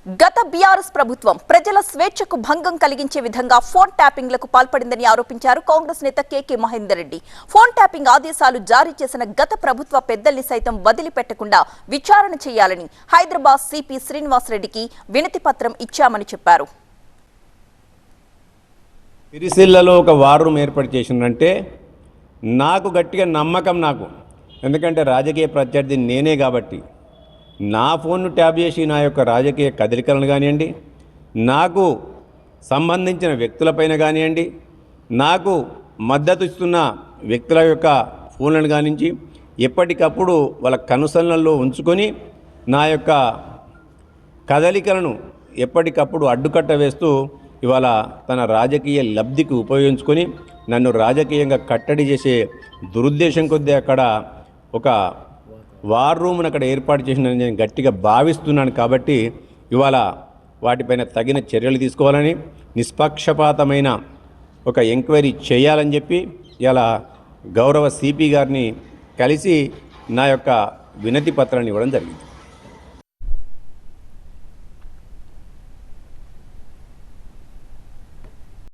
గత బీఆర్ఎస్ ప్రభుత్వం ప్రజల స్వేచ్ఛకు భంగం కలిగించే విధంగా ఫోన్ ట్యాపింగ్లకు పాల్పడిందని ఆరోపించారు కాంగ్రెస్ నేత కేకే మహేందర్ రెడ్డి. ఫోన్ ట్యాపింగ్ ఆదేశాలు జారీ చేసిన గత ప్రభుత్వ పెద్దల్ని సైతం వదిలిపెట్టకుండా విచారణ చేయాలని హైదరాబాద్ సిపి శ్రీనివాసరెడ్డికి వినతి పత్రం ఇచ్చామని చెప్పారు. సిరిసిల్లలో ఒక వార్ రూమ్ ఏర్పాటు చేసిందంటే నాకు గట్టిగా నమ్మకం, ఎందుకంటే రాజకీయ ప్రత్యర్థి నేనే కాబట్టి నా ఫోన్ను ట్యాప్ చేసి నా యొక్క రాజకీయ కదలికలను కానివ్వండి, నాకు సంబంధించిన వ్యక్తులపైన కానివ్వండి, నాకు మద్దతు ఇస్తున్న వ్యక్తుల యొక్క ఫోన్లను కానించి ఎప్పటికప్పుడు వాళ్ళ కనుసన్నల్లో ఉంచుకొని నా యొక్క కదలికలను ఎప్పటికప్పుడు అడ్డుకట్ట వేస్తూ ఇవాళ తన రాజకీయ లబ్ధికి ఉపయోగించుకొని నన్ను రాజకీయంగా కట్టడి చేసే దురుద్దేశం కొద్దీ అక్కడ ఒక వార్ రూమ్ను అక్కడ ఏర్పాటు చేసిందని నేను గట్టిగా భావిస్తున్నాను. కాబట్టి ఇవాళ వాటిపైన తగిన చర్యలు తీసుకోవాలని, నిష్పక్షపాతమైన ఒక ఎంక్వైరీ చేయాలని చెప్పి ఇలా గౌరవ సిపి గారిని కలిసి నా యొక్క వినతి పత్రాన్ని ఇవ్వడం జరిగింది.